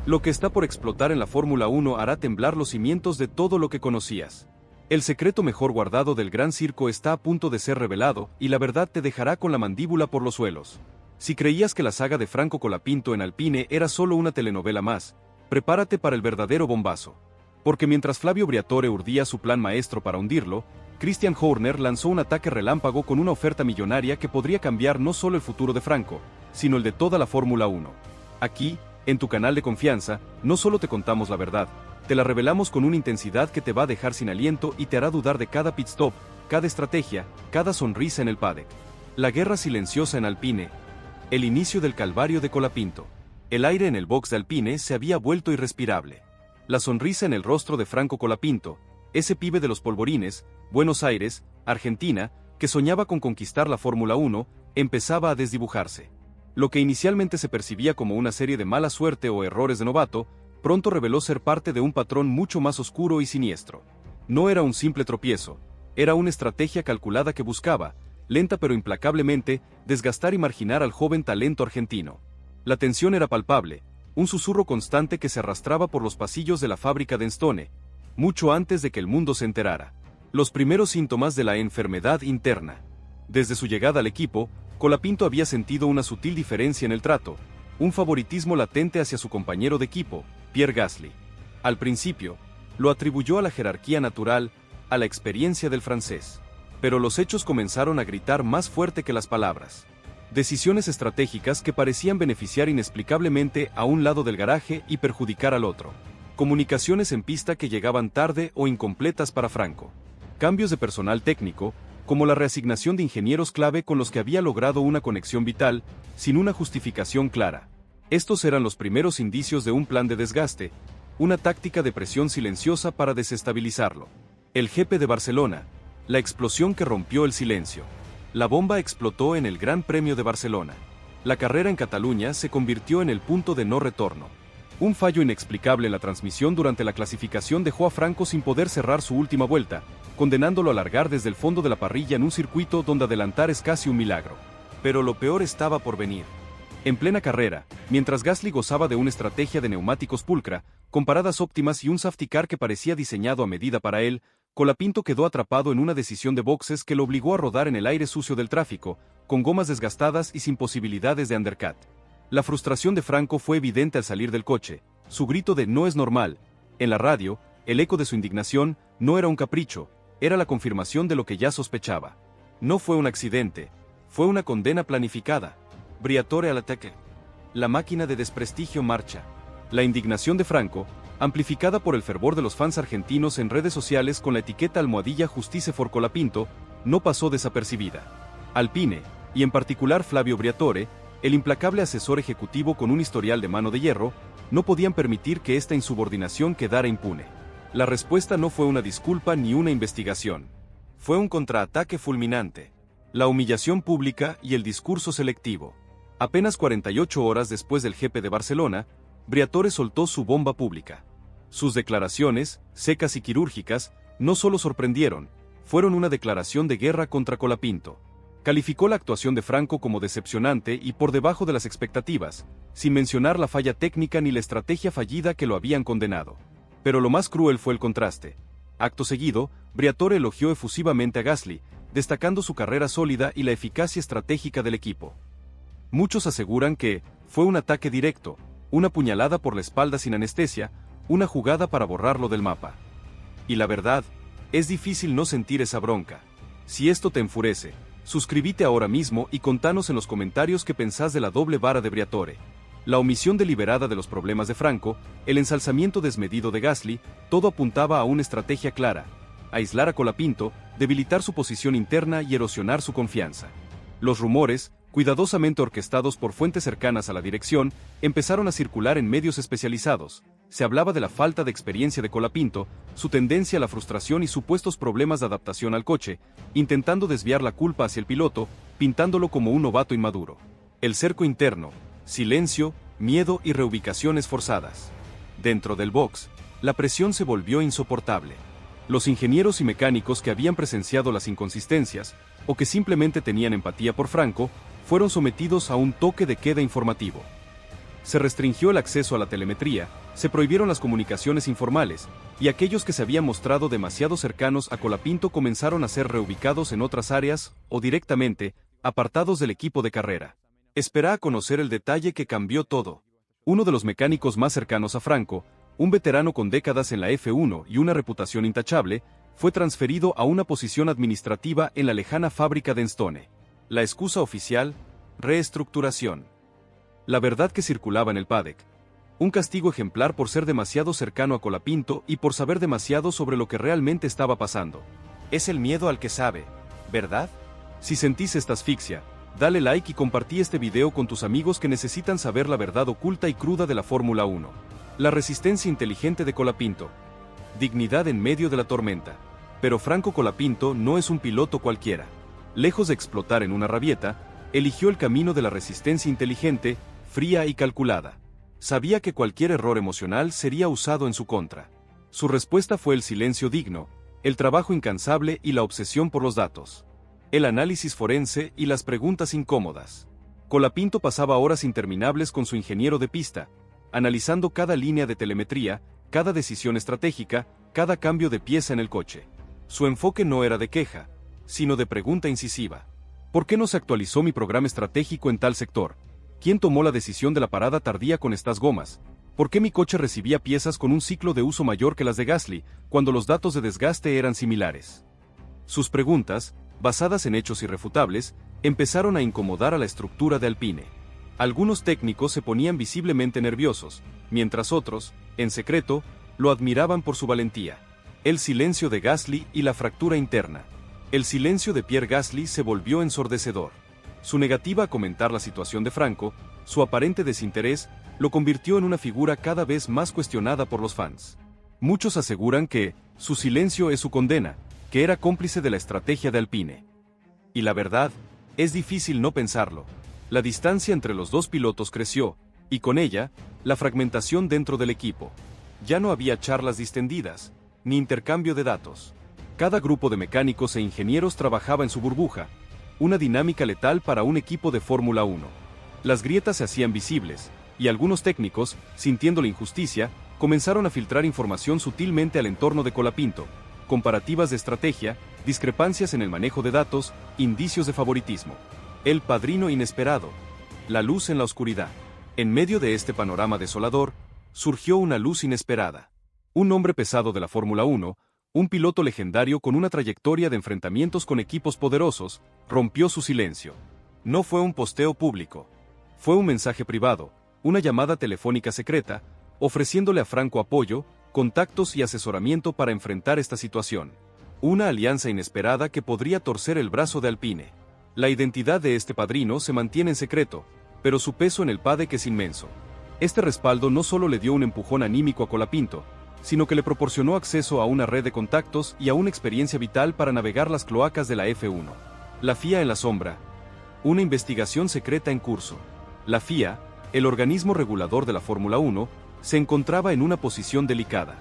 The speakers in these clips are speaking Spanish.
Lo que está por explotar en la Fórmula 1 hará temblar los cimientos de todo lo que conocías. El secreto mejor guardado del Gran Circo está a punto de ser revelado, y la verdad te dejará con la mandíbula por los suelos. Si creías que la saga de Franco Colapinto en Alpine era solo una telenovela más, prepárate para el verdadero bombazo. Porque mientras Flavio Briatore urdía su plan maestro para hundirlo, Christian Horner lanzó un ataque relámpago con una oferta millonaria que podría cambiar no solo el futuro de Franco, sino el de toda la Fórmula 1. Aquí, en tu canal de confianza, no solo te contamos la verdad, te la revelamos con una intensidad que te va a dejar sin aliento y te hará dudar de cada pit stop, cada estrategia, cada sonrisa en el paddock. La guerra silenciosa en Alpine. El inicio del calvario de Colapinto. El aire en el box de Alpine se había vuelto irrespirable. La sonrisa en el rostro de Franco Colapinto, ese pibe de los polvorines, Buenos Aires, Argentina, que soñaba con conquistar la Fórmula 1, empezaba a desdibujarse. Lo que inicialmente se percibía como una serie de mala suerte o errores de novato, pronto reveló ser parte de un patrón mucho más oscuro y siniestro. No era un simple tropiezo, era una estrategia calculada que buscaba, lenta pero implacablemente, desgastar y marginar al joven talento argentino. La tensión era palpable, un susurro constante que se arrastraba por los pasillos de la fábrica de Enstone, mucho antes de que el mundo se enterara. Los primeros síntomas de la enfermedad interna. Desde su llegada al equipo, Colapinto había sentido una sutil diferencia en el trato, un favoritismo latente hacia su compañero de equipo, Pierre Gasly. Al principio, lo atribuyó a la jerarquía natural, a la experiencia del francés. Pero los hechos comenzaron a gritar más fuerte que las palabras. Decisiones estratégicas que parecían beneficiar inexplicablemente a un lado del garaje y perjudicar al otro. Comunicaciones en pista que llegaban tarde o incompletas para Franco. Cambios de personal técnico, como la reasignación de ingenieros clave con los que había logrado una conexión vital, sin una justificación clara. Estos eran los primeros indicios de un plan de desgaste, una táctica de presión silenciosa para desestabilizarlo. El GP de Barcelona, la explosión que rompió el silencio. La bomba explotó en el Gran Premio de Barcelona. La carrera en Cataluña se convirtió en el punto de no retorno. Un fallo inexplicable en la transmisión durante la clasificación dejó a Franco sin poder cerrar su última vuelta, condenándolo a largar desde el fondo de la parrilla en un circuito donde adelantar es casi un milagro. Pero lo peor estaba por venir. En plena carrera, mientras Gasly gozaba de una estrategia de neumáticos pulcra, con paradas óptimas y un safety car que parecía diseñado a medida para él, Colapinto quedó atrapado en una decisión de boxes que lo obligó a rodar en el aire sucio del tráfico, con gomas desgastadas y sin posibilidades de undercut. La frustración de Franco fue evidente al salir del coche, su grito de "no es normal". En la radio, el eco de su indignación no era un capricho, era la confirmación de lo que ya sospechaba. No fue un accidente, fue una condena planificada. Briatore al ataque. La máquina de desprestigio marcha. La indignación de Franco, amplificada por el fervor de los fans argentinos en redes sociales con la etiqueta almohadilla Justice for Colapinto, no pasó desapercibida. Alpine, y en particular Flavio Briatore, el implacable asesor ejecutivo con un historial de mano de hierro, no podían permitir que esta insubordinación quedara impune. La respuesta no fue una disculpa ni una investigación. Fue un contraataque fulminante. La humillación pública y el discurso selectivo. Apenas 48 horas después del GP de Barcelona, Briatore soltó su bomba pública. Sus declaraciones, secas y quirúrgicas, no solo sorprendieron, fueron una declaración de guerra contra Colapinto. Calificó la actuación de Franco como decepcionante y por debajo de las expectativas, sin mencionar la falla técnica ni la estrategia fallida que lo habían condenado. Pero lo más cruel fue el contraste. Acto seguido, Briatore elogió efusivamente a Gasly, destacando su carrera sólida y la eficacia estratégica del equipo. Muchos aseguran que fue un ataque directo, una puñalada por la espalda sin anestesia, una jugada para borrarlo del mapa. Y la verdad, es difícil no sentir esa bronca. Si esto te enfurece, suscríbete ahora mismo y contanos en los comentarios qué pensás de la doble vara de Briatore. La omisión deliberada de los problemas de Franco, el ensalzamiento desmedido de Gasly, todo apuntaba a una estrategia clara: aislar a Colapinto, debilitar su posición interna y erosionar su confianza. Los rumores, cuidadosamente orquestados por fuentes cercanas a la dirección, empezaron a circular en medios especializados. Se hablaba de la falta de experiencia de Colapinto, su tendencia a la frustración y supuestos problemas de adaptación al coche, intentando desviar la culpa hacia el piloto, pintándolo como un novato inmaduro. El cerco interno, silencio, miedo y reubicaciones forzadas. Dentro del box, la presión se volvió insoportable. Los ingenieros y mecánicos que habían presenciado las inconsistencias, o que simplemente tenían empatía por Franco, fueron sometidos a un toque de queda informativo. Se restringió el acceso a la telemetría, se prohibieron las comunicaciones informales, y aquellos que se habían mostrado demasiado cercanos a Colapinto comenzaron a ser reubicados en otras áreas, o directamente, apartados del equipo de carrera. Espera a conocer el detalle que cambió todo. Uno de los mecánicos más cercanos a Franco, un veterano con décadas en la F1 y una reputación intachable, fue transferido a una posición administrativa en la lejana fábrica de Enstone. La excusa oficial: reestructuración. La verdad que circulaba en el paddock: un castigo ejemplar por ser demasiado cercano a Colapinto y por saber demasiado sobre lo que realmente estaba pasando. Es el miedo al que sabe, ¿verdad? Si sentís esta asfixia, dale like y compartí este video con tus amigos que necesitan saber la verdad oculta y cruda de la Fórmula 1. La resistencia inteligente de Colapinto. Dignidad en medio de la tormenta. Pero Franco Colapinto no es un piloto cualquiera. Lejos de explotar en una rabieta, eligió el camino de la resistencia inteligente, fría y calculada. Sabía que cualquier error emocional sería usado en su contra. Su respuesta fue el silencio digno, el trabajo incansable y la obsesión por los datos. El análisis forense y las preguntas incómodas. Colapinto pasaba horas interminables con su ingeniero de pista, analizando cada línea de telemetría, cada decisión estratégica, cada cambio de pieza en el coche. Su enfoque no era de queja, sino de pregunta incisiva. ¿Por qué no se actualizó mi programa estratégico en tal sector? ¿Quién tomó la decisión de la parada tardía con estas gomas? ¿Por qué mi coche recibía piezas con un ciclo de uso mayor que las de Gasly, cuando los datos de desgaste eran similares? Sus preguntas, basadas en hechos irrefutables, empezaron a incomodar a la estructura de Alpine. Algunos técnicos se ponían visiblemente nerviosos, mientras otros, en secreto, lo admiraban por su valentía. El silencio de Gasly y la fractura interna. El silencio de Pierre Gasly se volvió ensordecedor. Su negativa a comentar la situación de Franco, su aparente desinterés, lo convirtió en una figura cada vez más cuestionada por los fans. Muchos aseguran que su silencio es su condena, que era cómplice de la estrategia de Alpine. Y la verdad, es difícil no pensarlo. La distancia entre los dos pilotos creció, y con ella, la fragmentación dentro del equipo. Ya no había charlas distendidas, ni intercambio de datos. Cada grupo de mecánicos e ingenieros trabajaba en su burbuja, una dinámica letal para un equipo de Fórmula 1. Las grietas se hacían visibles, y algunos técnicos, sintiendo la injusticia, comenzaron a filtrar información sutilmente al entorno de Colapinto, comparativas de estrategia, discrepancias en el manejo de datos, indicios de favoritismo. El padrino inesperado. La luz en la oscuridad. En medio de este panorama desolador, surgió una luz inesperada. Un hombre pesado de la Fórmula 1, un piloto legendario con una trayectoria de enfrentamientos con equipos poderosos, rompió su silencio. No fue un posteo público. Fue un mensaje privado, una llamada telefónica secreta, ofreciéndole a Franco apoyo, contactos y asesoramiento para enfrentar esta situación. Una alianza inesperada que podría torcer el brazo de Alpine. La identidad de este padrino se mantiene en secreto, pero su peso en el paddock es inmenso. Este respaldo no solo le dio un empujón anímico a Colapinto, sino que le proporcionó acceso a una red de contactos y a una experiencia vital para navegar las cloacas de la F1. La FIA en la sombra. Una investigación secreta en curso. La FIA, el organismo regulador de la Fórmula 1, se encontraba en una posición delicada.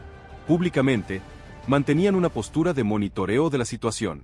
Públicamente, mantenían una postura de monitoreo de la situación.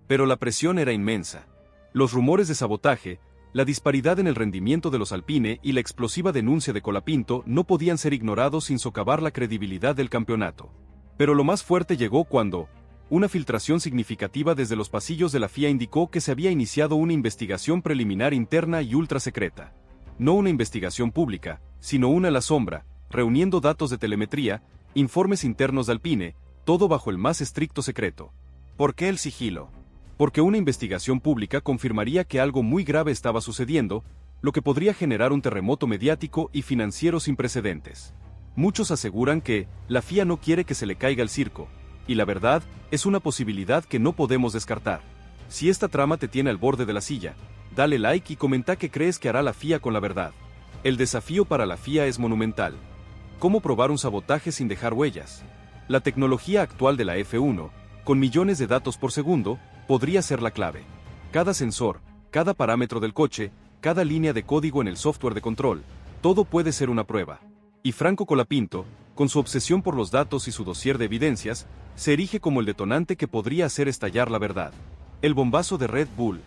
Pero la presión era inmensa. Los rumores de sabotaje, la disparidad en el rendimiento de los Alpine y la explosiva denuncia de Colapinto no podían ser ignorados sin socavar la credibilidad del campeonato. Pero lo más fuerte llegó cuando, una filtración significativa desde los pasillos de la FIA indicó que se había iniciado una investigación preliminar interna y ultra secreta. No una investigación pública, sino una a la sombra, reuniendo datos de telemetría, informes internos de Alpine, todo bajo el más estricto secreto. ¿Por qué el sigilo? Porque una investigación pública confirmaría que algo muy grave estaba sucediendo, lo que podría generar un terremoto mediático y financiero sin precedentes. Muchos aseguran que la FIA no quiere que se le caiga el circo, y la verdad, es una posibilidad que no podemos descartar. Si esta trama te tiene al borde de la silla, dale like y comenta qué crees que hará la FIA con la verdad. El desafío para la FIA es monumental. ¿Cómo probar un sabotaje sin dejar huellas? La tecnología actual de la F1, con millones de datos por segundo, podría ser la clave. Cada sensor, cada parámetro del coche, cada línea de código en el software de control, todo puede ser una prueba. Y Franco Colapinto, con su obsesión por los datos y su dossier de evidencias, se erige como el detonante que podría hacer estallar la verdad. El bombazo de Red Bull.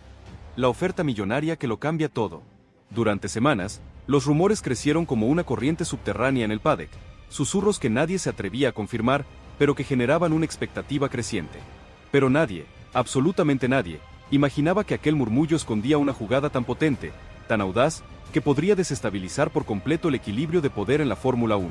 La oferta millonaria que lo cambia todo. Durante semanas, Los rumores crecieron como una corriente subterránea en el paddock, susurros que nadie se atrevía a confirmar, pero que generaban una expectativa creciente. Pero nadie, absolutamente nadie, imaginaba que aquel murmullo escondía una jugada tan potente, tan audaz, que podría desestabilizar por completo el equilibrio de poder en la Fórmula 1.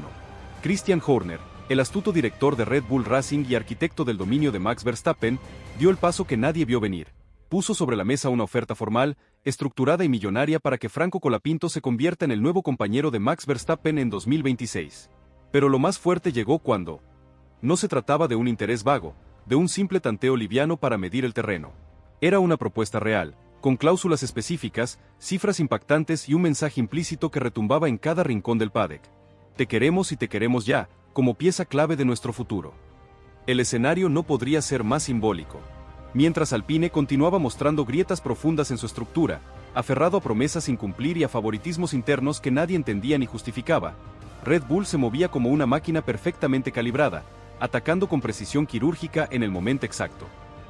Christian Horner, el astuto director de Red Bull Racing y arquitecto del dominio de Max Verstappen, dio el paso que nadie vio venir. Puso sobre la mesa una oferta formal, estructurada y millonaria para que Franco Colapinto se convierta en el nuevo compañero de Max Verstappen en 2026. Pero lo más fuerte llegó cuando no se trataba de un interés vago, de un simple tanteo liviano para medir el terreno. Era una propuesta real, con cláusulas específicas, cifras impactantes y un mensaje implícito que retumbaba en cada rincón del paddock. Te queremos y te queremos ya, como pieza clave de nuestro futuro. El escenario no podría ser más simbólico. Mientras Alpine continuaba mostrando grietas profundas en su estructura, aferrado a promesas sin cumplir y a favoritismos internos que nadie entendía ni justificaba, Red Bull se movía como una máquina perfectamente calibrada, atacando con precisión quirúrgica en el momento exacto.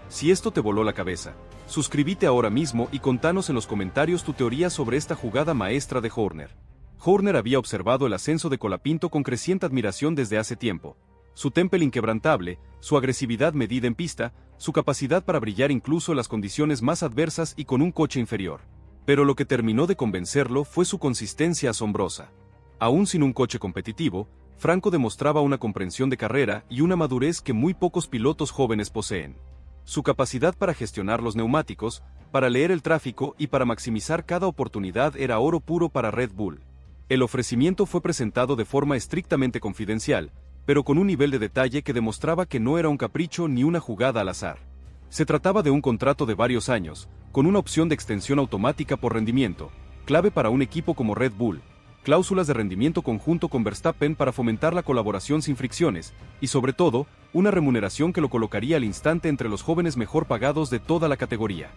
Si esto te voló la cabeza, suscríbete ahora mismo y contanos en los comentarios tu teoría sobre esta jugada maestra de Horner. Horner había observado el ascenso de Colapinto con creciente admiración desde hace tiempo. Su temple inquebrantable, su agresividad medida en pista, su capacidad para brillar incluso en las condiciones más adversas y con un coche inferior. Pero lo que terminó de convencerlo fue su consistencia asombrosa. Aún sin un coche competitivo, Franco demostraba una comprensión de carrera y una madurez que muy pocos pilotos jóvenes poseen. Su capacidad para gestionar los neumáticos, para leer el tráfico y para maximizar cada oportunidad era oro puro para Red Bull. El ofrecimiento fue presentado de forma estrictamente confidencial, pero con un nivel de detalle que demostraba que no era un capricho ni una jugada al azar. Se trataba de un contrato de varios años, con una opción de extensión automática por rendimiento, clave para un equipo como Red Bull, cláusulas de rendimiento conjunto con Verstappen para fomentar la colaboración sin fricciones, y sobre todo, una remuneración que lo colocaría al instante entre los jóvenes mejor pagados de toda la categoría.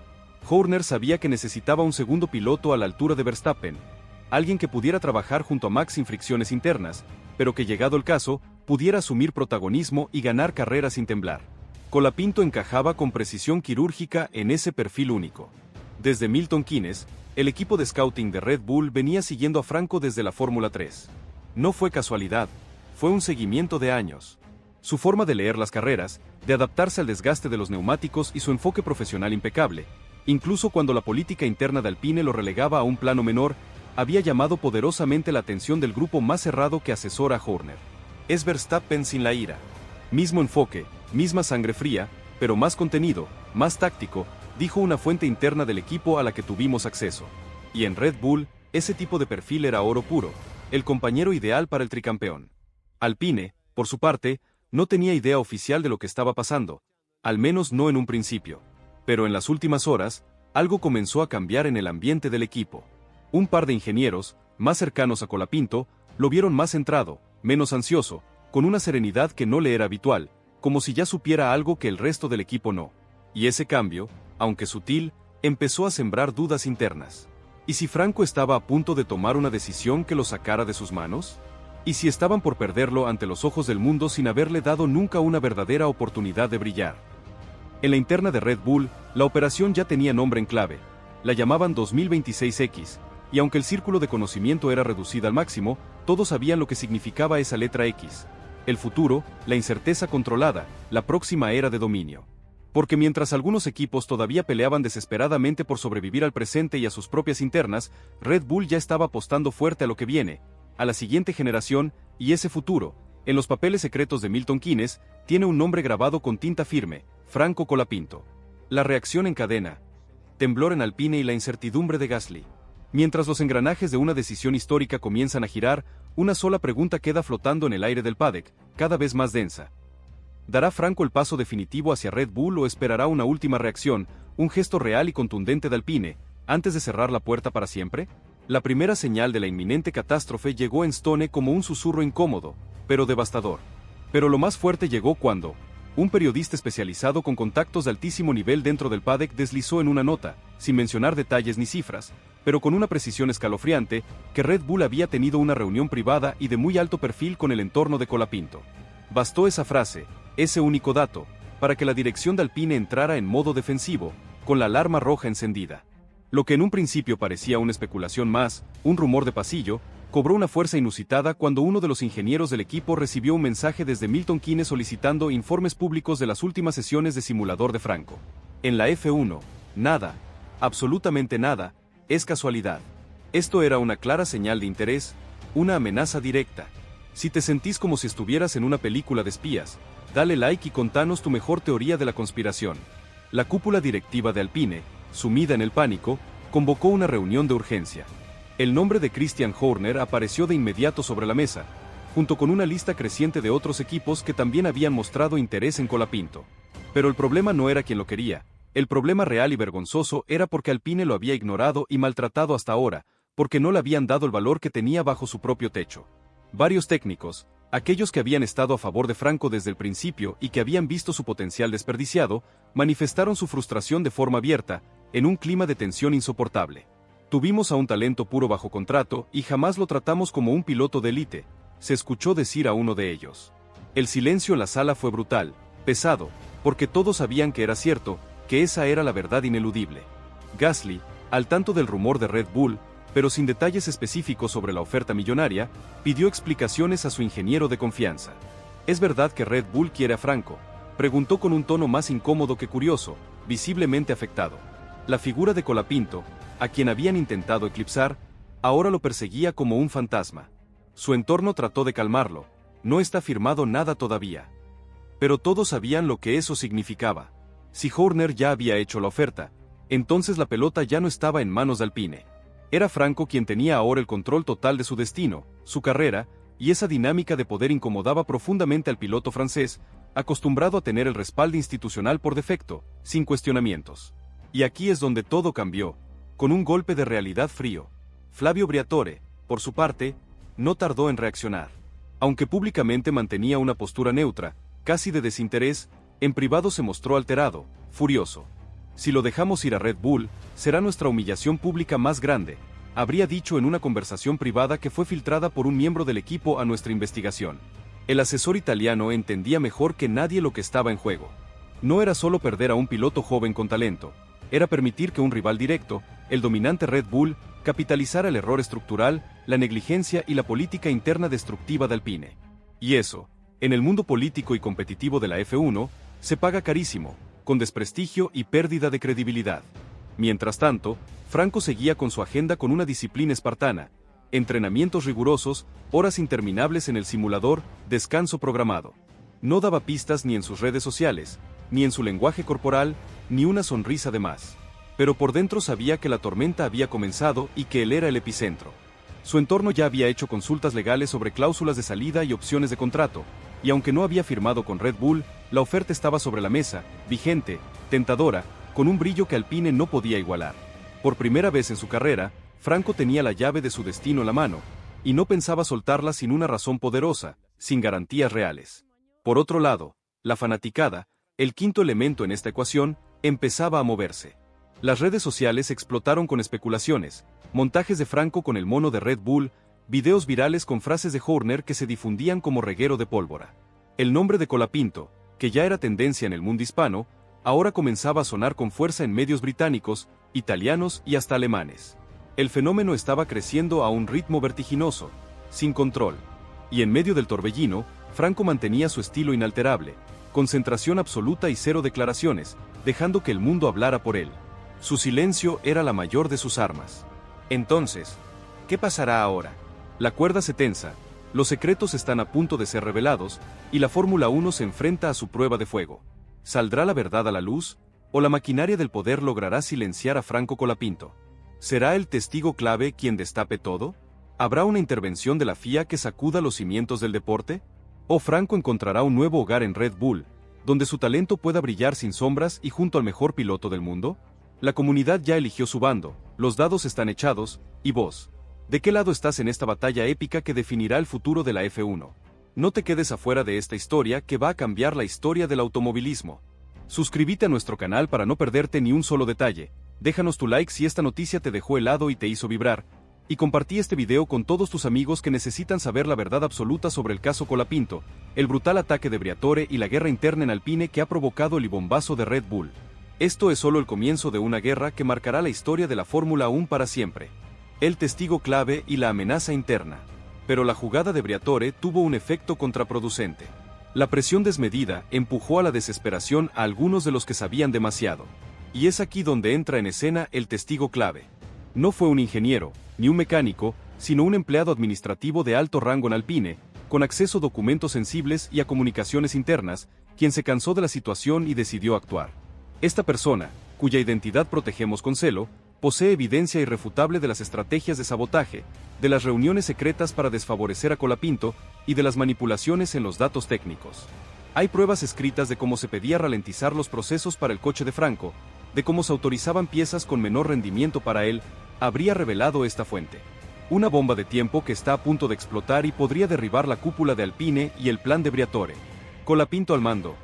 Horner sabía que necesitaba un segundo piloto a la altura de Verstappen, alguien que pudiera trabajar junto a Max sin fricciones internas, pero que llegado el caso, pudiera asumir protagonismo y ganar carreras sin temblar. Colapinto encajaba con precisión quirúrgica en ese perfil único. Desde Milton Keynes, el equipo de scouting de Red Bull venía siguiendo a Franco desde la Fórmula 3. No fue casualidad, fue un seguimiento de años. Su forma de leer las carreras, de adaptarse al desgaste de los neumáticos y su enfoque profesional impecable, incluso cuando la política interna de Alpine lo relegaba a un plano menor, había llamado poderosamente la atención del grupo más cerrado que asesora a Horner. Es Verstappen sin la ira. Mismo enfoque, misma sangre fría, pero más contenido, más táctico, dijo una fuente interna del equipo a la que tuvimos acceso. Y en Red Bull, ese tipo de perfil era oro puro, el compañero ideal para el tricampeón. Alpine, por su parte, no tenía idea oficial de lo que estaba pasando, al menos no en un principio. Pero en las últimas horas, algo comenzó a cambiar en el ambiente del equipo. Un par de ingenieros, más cercanos a Colapinto, lo vieron más centrado, menos ansioso, con una serenidad que no le era habitual, como si ya supiera algo que el resto del equipo no. Y ese cambio, aunque sutil, empezó a sembrar dudas internas. ¿Y si Franco estaba a punto de tomar una decisión que lo sacara de sus manos? ¿Y si estaban por perderlo ante los ojos del mundo sin haberle dado nunca una verdadera oportunidad de brillar? En la interna de Red Bull, la operación ya tenía nombre en clave. La llamaban 2026X, y aunque el círculo de conocimiento era reducido al máximo, todos sabían lo que significaba esa letra X. El futuro, la incerteza controlada, la próxima era de dominio. Porque mientras algunos equipos todavía peleaban desesperadamente por sobrevivir al presente y a sus propias internas, Red Bull ya estaba apostando fuerte a lo que viene, a la siguiente generación, y ese futuro, en los papeles secretos de Milton Keynes, tiene un nombre grabado con tinta firme: Franco Colapinto. La reacción en cadena, temblor en Alpine y la incertidumbre de Gasly. Mientras los engranajes de una decisión histórica comienzan a girar, una sola pregunta queda flotando en el aire del paddock, cada vez más densa. ¿Dará Franco el paso definitivo hacia Red Bull o esperará una última reacción, un gesto real y contundente de Alpine, antes de cerrar la puerta para siempre? La primera señal de la inminente catástrofe llegó en Stone como un susurro incómodo, pero devastador. Pero lo más fuerte llegó cuando un periodista especializado con contactos de altísimo nivel dentro del paddock deslizó en una nota, sin mencionar detalles ni cifras, pero con una precisión escalofriante, que Red Bull había tenido una reunión privada y de muy alto perfil con el entorno de Colapinto. Bastó esa frase, ese único dato, para que la dirección de Alpine entrara en modo defensivo, con la alarma roja encendida. Lo que en un principio parecía una especulación más, un rumor de pasillo, cobró una fuerza inusitada cuando uno de los ingenieros del equipo recibió un mensaje desde Milton Keynes solicitando informes públicos de las últimas sesiones de simulador de Franco. En la F1, nada, absolutamente nada, es casualidad. Esto era una clara señal de interés, una amenaza directa. Si te sentís como si estuvieras en una película de espías, dale like y contanos tu mejor teoría de la conspiración. La cúpula directiva de Alpine, sumida en el pánico, convocó una reunión de urgencia. El nombre de Christian Horner apareció de inmediato sobre la mesa, junto con una lista creciente de otros equipos que también habían mostrado interés en Colapinto. Pero el problema no era quien lo quería, el problema real y vergonzoso era porque Alpine lo había ignorado y maltratado hasta ahora, porque no le habían dado el valor que tenía bajo su propio techo. Varios técnicos, aquellos que habían estado a favor de Franco desde el principio y que habían visto su potencial desperdiciado, manifestaron su frustración de forma abierta, en un clima de tensión insoportable. Tuvimos a un talento puro bajo contrato y jamás lo tratamos como un piloto de élite, se escuchó decir a uno de ellos. El silencio en la sala fue brutal, pesado, porque todos sabían que era cierto, que esa era la verdad ineludible. Gasly, al tanto del rumor de Red Bull, pero sin detalles específicos sobre la oferta millonaria, pidió explicaciones a su ingeniero de confianza. ¿Es verdad que Red Bull quiere a Franco?, preguntó con un tono más incómodo que curioso, visiblemente afectado. La figura de Colapinto, a quien habían intentado eclipsar, ahora lo perseguía como un fantasma. Su entorno trató de calmarlo, no está firmado nada todavía. Pero todos sabían lo que eso significaba. Si Horner ya había hecho la oferta, entonces la pelota ya no estaba en manos de Alpine. Era Franco quien tenía ahora el control total de su destino, su carrera, y esa dinámica de poder incomodaba profundamente al piloto francés, acostumbrado a tener el respaldo institucional por defecto, sin cuestionamientos. Y aquí es donde todo cambió, con un golpe de realidad frío. Flavio Briatore, por su parte, no tardó en reaccionar. Aunque públicamente mantenía una postura neutra, casi de desinterés, en privado se mostró alterado, furioso. Si lo dejamos ir a Red Bull, será nuestra humillación pública más grande, habría dicho en una conversación privada que fue filtrada por un miembro del equipo a nuestra investigación. El asesor italiano entendía mejor que nadie lo que estaba en juego. No era solo perder a un piloto joven con talento, era permitir que un rival directo, el dominante Red Bull, capitalizara el error estructural, la negligencia y la política interna destructiva de Alpine. Y eso, en el mundo político y competitivo de la F1, se paga carísimo, con desprestigio y pérdida de credibilidad. Mientras tanto, Franco seguía con su agenda con una disciplina espartana, entrenamientos rigurosos, horas interminables en el simulador, descanso programado. No daba pistas ni en sus redes sociales, ni en su lenguaje corporal, ni una sonrisa de más. Pero por dentro sabía que la tormenta había comenzado y que él era el epicentro. Su entorno ya había hecho consultas legales sobre cláusulas de salida y opciones de contrato, y aunque no había firmado con Red Bull, la oferta estaba sobre la mesa, vigente, tentadora, con un brillo que Alpine no podía igualar. Por primera vez en su carrera, Franco tenía la llave de su destino en la mano, y no pensaba soltarla sin una razón poderosa, sin garantías reales. Por otro lado, la fanaticada, el quinto elemento en esta ecuación, empezaba a moverse. Las redes sociales explotaron con especulaciones, montajes de Franco con el mono de Red Bull, videos virales con frases de Horner que se difundían como reguero de pólvora. El nombre de Colapinto, que ya era tendencia en el mundo hispano, ahora comenzaba a sonar con fuerza en medios británicos, italianos y hasta alemanes. El fenómeno estaba creciendo a un ritmo vertiginoso, sin control. Y en medio del torbellino, Franco mantenía su estilo inalterable, concentración absoluta y cero declaraciones, dejando que el mundo hablara por él. Su silencio era la mayor de sus armas. Entonces, ¿qué pasará ahora? La cuerda se tensa, los secretos están a punto de ser revelados, y la Fórmula 1 se enfrenta a su prueba de fuego. ¿Saldrá la verdad a la luz, o la maquinaria del poder logrará silenciar a Franco Colapinto? ¿Será el testigo clave quien destape todo? ¿Habrá una intervención de la FIA que sacuda los cimientos del deporte? ¿O Franco encontrará un nuevo hogar en Red Bull, donde su talento pueda brillar sin sombras y junto al mejor piloto del mundo? La comunidad ya eligió su bando, los dados están echados, y vos, ¿de qué lado estás en esta batalla épica que definirá el futuro de la F1? No te quedes afuera de esta historia que va a cambiar la historia del automovilismo. Suscríbete a nuestro canal para no perderte ni un solo detalle, déjanos tu like si esta noticia te dejó helado y te hizo vibrar, y compartí este video con todos tus amigos que necesitan saber la verdad absoluta sobre el caso Colapinto, el brutal ataque de Briatore y la guerra interna en Alpine que ha provocado el bombazo de Red Bull. Esto es solo el comienzo de una guerra que marcará la historia de la Fórmula 1 para siempre. El testigo clave y la amenaza interna. Pero la jugada de Briatore tuvo un efecto contraproducente. La presión desmedida empujó a la desesperación a algunos de los que sabían demasiado. Y es aquí donde entra en escena el testigo clave. No fue un ingeniero, ni un mecánico, sino un empleado administrativo de alto rango en Alpine, con acceso a documentos sensibles y a comunicaciones internas, quien se cansó de la situación y decidió actuar. Esta persona, cuya identidad protegemos con celo, posee evidencia irrefutable de las estrategias de sabotaje, de las reuniones secretas para desfavorecer a Colapinto y de las manipulaciones en los datos técnicos. Hay pruebas escritas de cómo se pedía ralentizar los procesos para el coche de Franco, de cómo se autorizaban piezas con menor rendimiento para él, habría revelado esta fuente. Una bomba de tiempo que está a punto de explotar y podría derribar la cúpula de Alpine y el plan de Briatore. Colapinto al mando.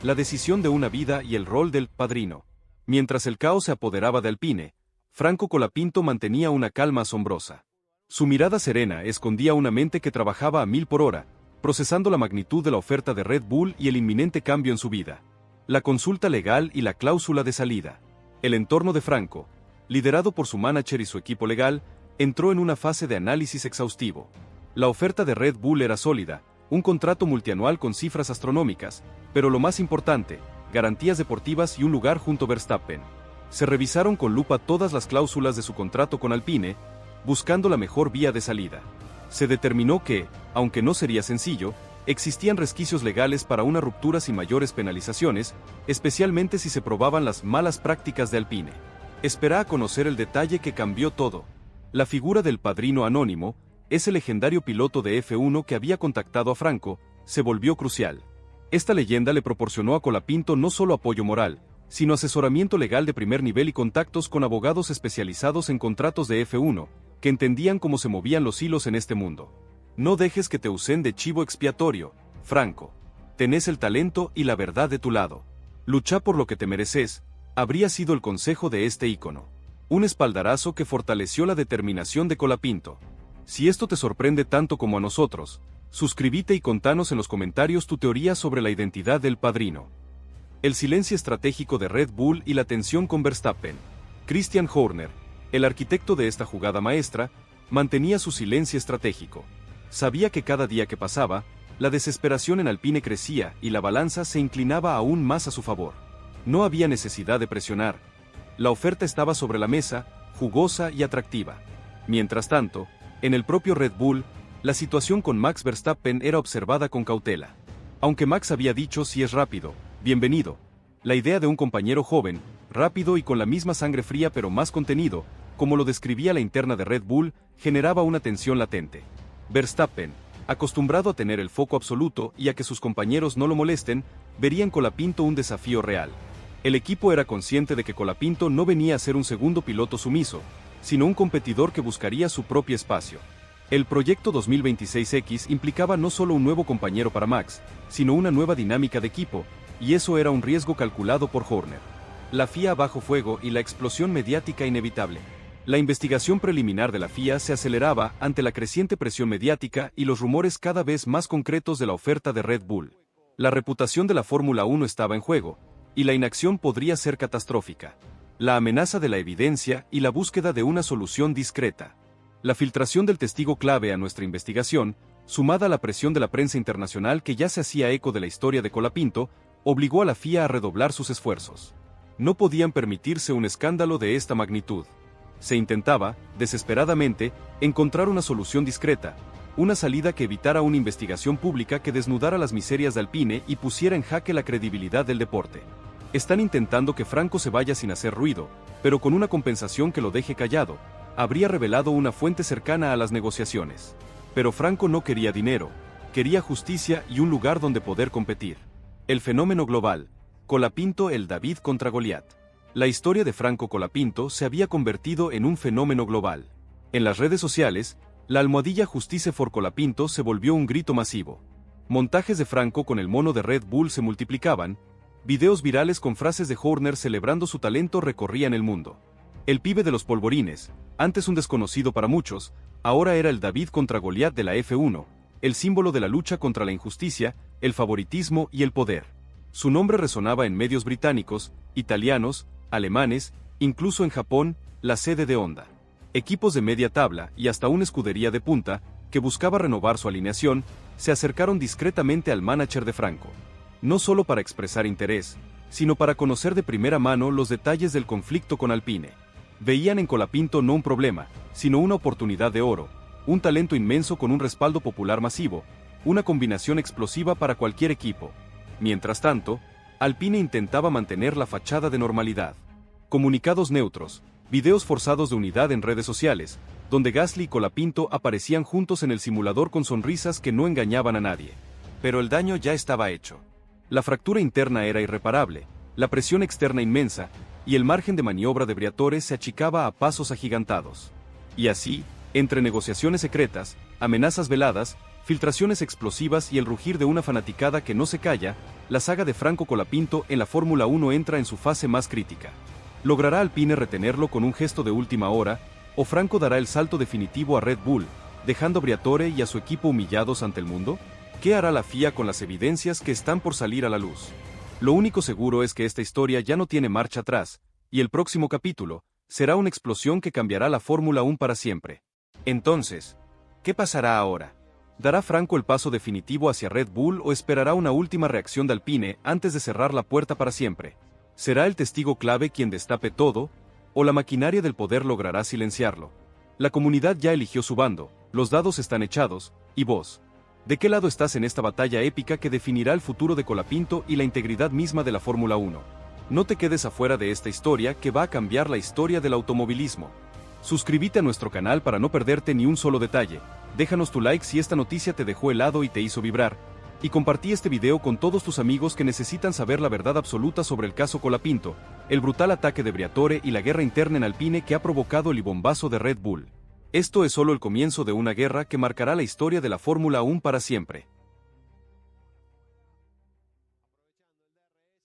La decisión de una vida y el rol del padrino. Mientras el caos se apoderaba de Alpine, Franco Colapinto mantenía una calma asombrosa. Su mirada serena escondía una mente que trabajaba a 1000 por hora, procesando la magnitud de la oferta de Red Bull y el inminente cambio en su vida. La consulta legal y la cláusula de salida. El entorno de Franco, liderado por su manager y su equipo legal, entró en una fase de análisis exhaustivo. La oferta de Red Bull era sólida, un contrato multianual con cifras astronómicas, pero lo más importante, garantías deportivas y un lugar junto a Verstappen. Se revisaron con lupa todas las cláusulas de su contrato con Alpine, buscando la mejor vía de salida. Se determinó que, aunque no sería sencillo, existían resquicios legales para una ruptura sin mayores penalizaciones, especialmente si se probaban las malas prácticas de Alpine. Espera a conocer el detalle que cambió todo. La figura del padrino anónimo, ese legendario piloto de F1 que había contactado a Franco, se volvió crucial. Esta leyenda le proporcionó a Colapinto no solo apoyo moral, sino asesoramiento legal de primer nivel y contactos con abogados especializados en contratos de F1, que entendían cómo se movían los hilos en este mundo. No dejes que te usen de chivo expiatorio, Franco. Tenés el talento y la verdad de tu lado. Lucha por lo que te mereces, habría sido el consejo de este ícono. Un espaldarazo que fortaleció la determinación de Colapinto. Si esto te sorprende tanto como a nosotros, suscríbete y contanos en los comentarios tu teoría sobre la identidad del padrino. El silencio estratégico de Red Bull y la tensión con Verstappen. Christian Horner, el arquitecto de esta jugada maestra, mantenía su silencio estratégico. Sabía que cada día que pasaba, la desesperación en Alpine crecía y la balanza se inclinaba aún más a su favor. No había necesidad de presionar. La oferta estaba sobre la mesa, jugosa y atractiva. Mientras tanto, en el propio Red Bull, la situación con Max Verstappen era observada con cautela. Aunque Max había dicho si es rápido, bienvenido. La idea de un compañero joven, rápido y con la misma sangre fría pero más contenido, como lo describía la interna de Red Bull, generaba una tensión latente. Verstappen, acostumbrado a tener el foco absoluto y a que sus compañeros no lo molesten, vería en Colapinto un desafío real. El equipo era consciente de que Colapinto no venía a ser un segundo piloto sumiso, sino un competidor que buscaría su propio espacio. El proyecto 2026X implicaba no solo un nuevo compañero para Max, sino una nueva dinámica de equipo, y eso era un riesgo calculado por Horner. La FIA bajo fuego y la explosión mediática inevitable. La investigación preliminar de la FIA se aceleraba ante la creciente presión mediática y los rumores cada vez más concretos de la oferta de Red Bull. La reputación de la Fórmula 1 estaba en juego, y la inacción podría ser catastrófica. La amenaza de la evidencia y la búsqueda de una solución discreta. La filtración del testigo clave a nuestra investigación, sumada a la presión de la prensa internacional que ya se hacía eco de la historia de Colapinto, obligó a la FIA a redoblar sus esfuerzos. No podían permitirse un escándalo de esta magnitud. Se intentaba, desesperadamente, encontrar una solución discreta, una salida que evitara una investigación pública que desnudara las miserias de Alpine y pusiera en jaque la credibilidad del deporte. Están intentando que Franco se vaya sin hacer ruido, pero con una compensación que lo deje callado, habría revelado una fuente cercana a las negociaciones. Pero Franco no quería dinero, quería justicia y un lugar donde poder competir. El fenómeno global. Colapinto el David contra Goliat. La historia de Franco Colapinto se había convertido en un fenómeno global. En las redes sociales, la almohadilla Justice for Colapinto se volvió un grito masivo. Montajes de Franco con el mono de Red Bull se multiplicaban, videos virales con frases de Horner celebrando su talento recorrían el mundo. El pibe de los polvorines, antes un desconocido para muchos, ahora era el David contra Goliat de la F1, el símbolo de la lucha contra la injusticia, el favoritismo y el poder. Su nombre resonaba en medios británicos, italianos, alemanes, incluso en Japón, la sede de Honda. Equipos de media tabla y hasta una escudería de punta, que buscaba renovar su alineación, se acercaron discretamente al manager de Franco. No solo para expresar interés, sino para conocer de primera mano los detalles del conflicto con Alpine. Veían en Colapinto no un problema, sino una oportunidad de oro, un talento inmenso con un respaldo popular masivo, una combinación explosiva para cualquier equipo. Mientras tanto, Alpine intentaba mantener la fachada de normalidad. Comunicados neutros, videos forzados de unidad en redes sociales, donde Gasly y Colapinto aparecían juntos en el simulador con sonrisas que no engañaban a nadie. Pero el daño ya estaba hecho. La fractura interna era irreparable, la presión externa inmensa, y el margen de maniobra de Briatore se achicaba a pasos agigantados. Y así, entre negociaciones secretas, amenazas veladas, filtraciones explosivas y el rugir de una fanaticada que no se calla, la saga de Franco Colapinto en la Fórmula 1 entra en su fase más crítica. ¿Logrará Alpine retenerlo con un gesto de última hora, o Franco dará el salto definitivo a Red Bull, dejando a Briatore y a su equipo humillados ante el mundo? ¿Qué hará la FIA con las evidencias que están por salir a la luz? Lo único seguro es que esta historia ya no tiene marcha atrás, y el próximo capítulo será una explosión que cambiará la Fórmula 1 para siempre. Entonces, ¿qué pasará ahora? ¿Dará Franco el paso definitivo hacia Red Bull o esperará una última reacción de Alpine antes de cerrar la puerta para siempre? ¿Será el testigo clave quien destape todo, o la maquinaria del poder logrará silenciarlo? La comunidad ya eligió su bando, los dados están echados, y vos, ¿de qué lado estás en esta batalla épica que definirá el futuro de Colapinto y la integridad misma de la Fórmula 1? No te quedes afuera de esta historia que va a cambiar la historia del automovilismo. Suscríbete a nuestro canal para no perderte ni un solo detalle, déjanos tu like si esta noticia te dejó helado y te hizo vibrar, y compartí este video con todos tus amigos que necesitan saber la verdad absoluta sobre el caso Colapinto, el brutal ataque de Briatore y la guerra interna en Alpine que ha provocado el bombazo de Red Bull. Esto es solo el comienzo de una guerra que marcará la historia de la Fórmula 1 para siempre.